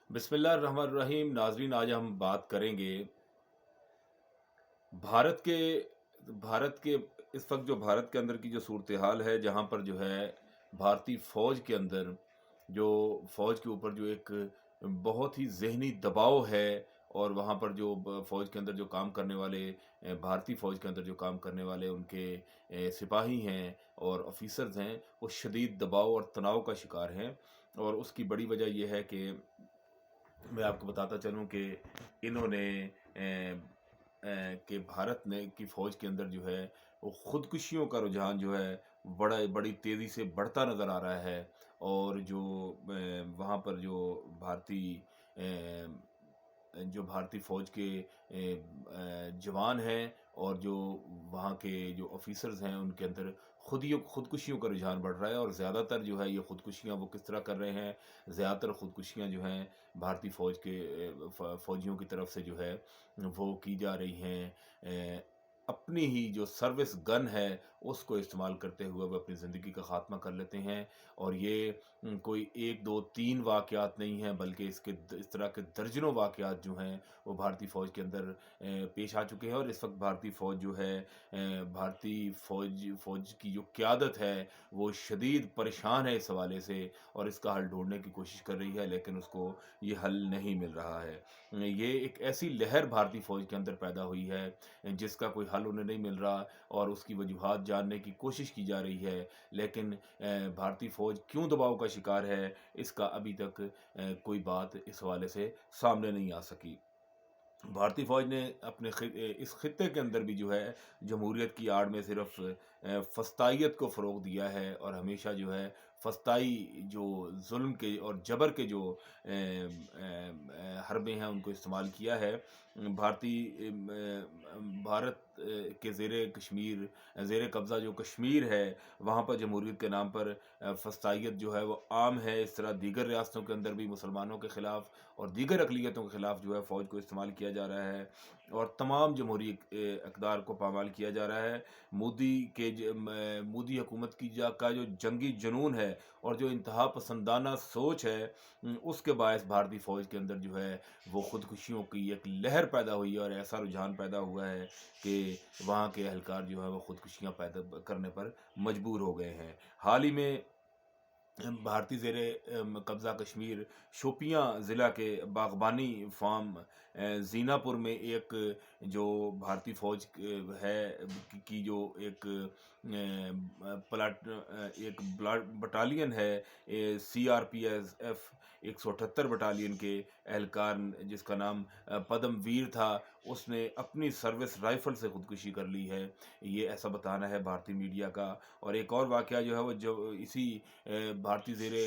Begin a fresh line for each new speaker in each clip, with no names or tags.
बिस्मिल्लाह रहमान रहीम। नाजरीन, आज हम बात करेंगे भारत के भारत के इस वक्त जो भारत के अंदर की जो सूरत हाल है, जहाँ पर जो है भारतीय फ़ौज के अंदर जो फ़ौज के ऊपर जो एक बहुत ही ज़हनी दबाव है, और वहाँ पर जो फ़ौज के अंदर जो काम करने वाले भारतीय फ़ौज के अंदर जो काम करने वाले उनके सिपाही हैं और ऑफ़िसर्स हैं, वो शदीद दबाव और तनाव का शिकार हैं। और उसकी बड़ी वजह ये है कि मैं आपको बताता चलूँ कि इन्होंने कि भारत ने की फ़ौज के अंदर जो है वो ख़ुदकुशियों का रुझान जो है बड़ी तेज़ी से बढ़ता नज़र आ रहा है। और जो वहाँ पर जो भारतीय फ़ौज के जवान हैं और जो वहाँ के जो ऑफ़िसर्स हैं, उनके अंदर ख़ुदकुशियों का रुझान बढ़ रहा है। और ज़्यादातर जो है ये ख़ुदकुशियाँ वो किस तरह कर रहे हैं, ज़्यादातर ख़ुदकुशियाँ जो हैं भारतीय फ़ौज के फ़ौजियों की तरफ से जो है वो की जा रही हैं। अपनी ही जो सर्विस गन है उसको इस्तेमाल करते हुए वो अपनी ज़िंदगी का ख़ात्मा कर लेते हैं। और ये कोई 1, 2, 3 वाक़यात नहीं हैं, बल्कि इस तरह के दर्जनों वाक़यात जो हैं वो भारतीय फ़ौज के अंदर पेश आ चुके हैं। और इस वक्त भारतीय फ़ौज जो है भारतीय फ़ौज की जो क़यादत है वो शदीद परेशान है इस हवाले से, और इसका हल ढूँढने की कोशिश कर रही है, लेकिन उसको ये हल नहीं मिल रहा है। ये एक ऐसी लहर भारतीय फ़ौज के अंदर पैदा हुई है जिसका कोई हल उन्हें नहीं मिल रहा, और उसकी वजूहात जानने की कोशिश की जा रही है। लेकिन भारतीय फ़ौज क्यों दबाव का शिकार है, इसका अभी तक कोई बात इस हवाले से सामने नहीं आ सकी। भारतीय फ़ौज ने इस खित्ते के अंदर भी जो है जमहूरियत की आड़ में सिर्फ़ फस्तायत को फ़रोग़ दिया है, और हमेशा जो है फस्ताई जो ज़ुल्म के और जबर के जो हरबे हैं उनको इस्तेमाल किया है। भारत के ज़ेरे कब्ज़ा जो कश्मीर है, वहाँ पर जमहूरियत के नाम पर फस्तायत जो है वो आम है। इस तरह दीगर रियासतों के अंदर भी मुसलमानों के ख़िलाफ़ और दीगर अक़लियतों के ख़िलाफ़ जो है फ़ौज को इस्तेमाल किया जा रहा है, और तमाम जमहूरी इक़दार को पामाल किया जा रहा है। मोदी हुकूमत का जो जंगी जुनून है और जो इंतहा पसंदाना सोच है, उसके बायस भारतीय फ़ौज के अंदर जो है वो ख़ुदकुशियों की एक लहर पैदा हुई है, और ऐसा रुझान पैदा हुआ है कि वहाँ के एहलकार जो है वो ख़ुदकुशियाँ पैदा करने पर मजबूर हो गए हैं। हाल ही में भारतीय ज़ेरे कब्ज़ा कश्मीर शोपियाँ ज़िला के बाग़बानी फार्म ज़ीनापुर में एक जो भारतीय फ़ौज है की जो एक बटालियन है, CRPF 178 बटालियन के एहलकार जिसका नाम पदमवीर था, उसने अपनी सर्विस राइफ़ल से ख़ुदकुशी कर ली है। ये ऐसा बताना है भारतीय मीडिया का। और एक और वाक़या जो है वो जो इसी भारतीय ज़ेरे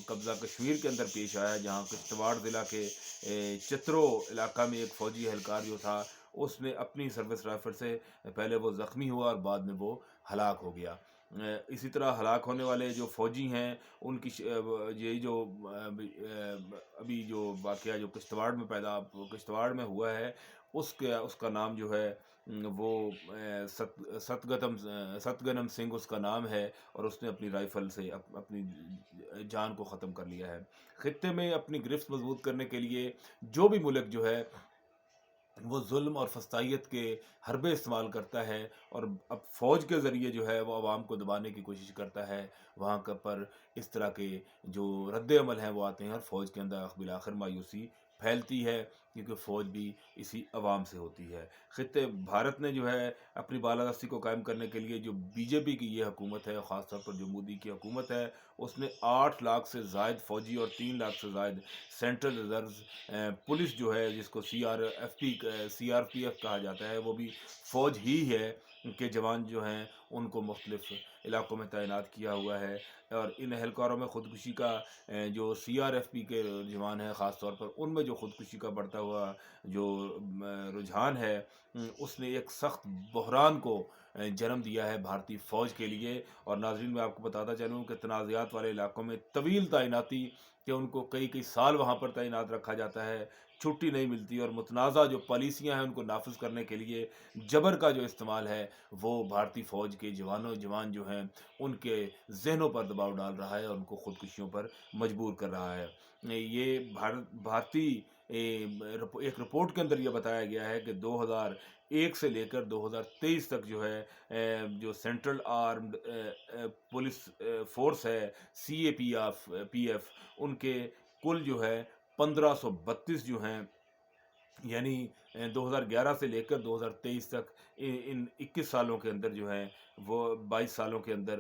कब्ज़ा कश्मीर के अंदर पेश आया है, जहाँ किश्तवाड़ ज़िला के चित्रो इलाक़ा में एक फ़ौजी एहलकार जो था, उसने अपनी सर्विस राइफ़ल से पहले वो ज़ख्मी हुआ और बाद में वो हलाक हो गया। इसी तरह हलाक होने वाले जो फ़ौजी हैं उनकी यही जो अभी जो वाक़या जो किश्तवाड़ में हुआ है, उसका नाम जो है वो सतगनम सिंह उसका नाम है, और उसने अपनी राइफ़ल से अपनी जान को ख़त्म कर लिया है। खित्ते में अपनी गिरफ्त मज़बूत करने के लिए जो भी मुल्क जो है वो ज़ुल्म और फस्तायत के हरबे इस्तेमाल करता है, और अब फ़ौज के ज़रिए जो है वो अवाम को दबाने की कोशिश करता है, वहाँ पर इस तरह के जो रद्द-ए-अमल हैं वो आते हैं, और फ़ौज के अंदर बिलाखिर मायूसी फैलती है, क्योंकि फ़ौज भी इसी अवाम से होती है। भारत ने जो है अपनी बालादस्ती को कायम करने के लिए जो बीजेपी की ये हुकूमत है, ख़ास तौर पर जो मोदी की हुकूमत है, उसने 8 लाख से ज़ायद फ़ौजी और 3 लाख से ज़ायद सेंट्रल रिज़र्व पुलिस जो है, जिसको CRPF कहा जाता है, वो भी फ़ौज ही है के जवान जो हैं उनको मुख्तलिफ़ इलाक़ों में तैनात किया हुआ है। और इन एहलकारों में ख़ुदकुशी का जो CRFP के जवान हैं ख़ास तौर पर, उनमें जो ख़ुदकुशी का बढ़ता हुआ जो रुझान है, उसने एक सख्त बहरान को जन्म दिया है भारतीय फ़ौज के लिए। और नाज़रीन, मैं आपको बताता चलूँ कि तनाज़ात वाले इलाक़ों में तवील तैनाती کہ ان کو کئی کئی سال وہاں پر تعینات رکھا جاتا ہے، چھٹی نہیں ملتی، اور متنازع جو پالیسیاں ہیں ان کو نافذ کرنے کے لیے جبر کا جو استعمال ہے وہ بھارتی فوج کے جوان جو ہیں ان کے ذہنوں پر دباؤ ڈال رہا ہے اور ان کو خودکشیوں پر مجبور کر رہا ہے۔ یہ بھارتی ایک رپورٹ کے اندر یہ بتایا گیا ہے کہ 2001 سے لے کر 2023 تک جو ہے جو سینٹرل آرمڈ پولیس فورس ہے، CAPF ان کے کل جو ہے 1532 جو ہیں، یعنی 2011 سے لے کر 2023 تک ان 21 سالوں کے اندر جو ہیں وہ 22 سالوں کے اندر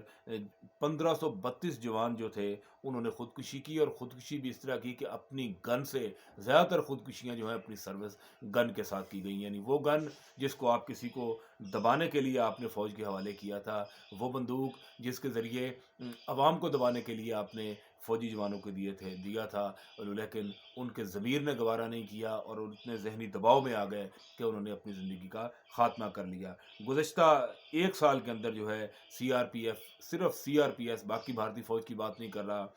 1532 جوان جو تھے انہوں نے خودکشی کی، اور خودکشی بھی اس طرح کی کہ اپنی گن سے، زیادہ تر خودکشیاں جو ہیں اپنی سروس گن کے ساتھ کی گئی، یعنی وہ گن جس کو آپ کسی کو دبانے کے لیے آپ نے فوج کے حوالے کیا تھا، وہ بندوق جس کے ذریعے عوام کو دبانے کے لیے آپ نے فوجی جوانوں کو دیا تھا، لیکن ان کے ضمیر نے گوارا نہیں کیا اور وہ اتنے ذہنی دباؤ میں آ گئے کہ انہوں نے اپنی زندگی کا خاتمہ کر لیا۔ گزشتہ 1 سال کے اندر جو ہے CRPF، صرف CRPS، باقی بھارتی فوج کی بات نہیں کر رہا،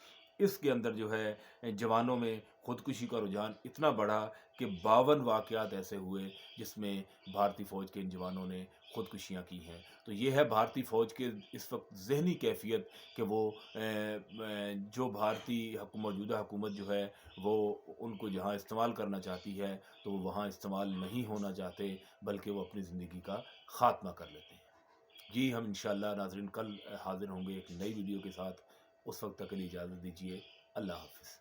اس کے اندر جو ہے جوانوں میں خودکشی کا رجحان اتنا بڑھا کہ 52 واقعات ایسے ہوئے جس میں بھارتی فوج کے ان جوانوں نے خودکشیاں کی ہیں۔ تو یہ ہے بھارتی فوج کے اس وقت ذہنی کیفیت کہ وہ جو بھارتی موجودہ حکومت جو ہے وہ ان کو جہاں استعمال کرنا چاہتی ہے تو وہ وہاں استعمال نہیں ہونا چاہتے، بلکہ وہ اپنی زندگی کا خاتمہ کر لیتے ہیں۔ جی ہم انشاءاللہ ناظرین کل حاضر ہوں گے ایک نئی ویڈیو کے ساتھ، اس وقت تک کے لیے اجازت دیجیے، اللہ حافظ۔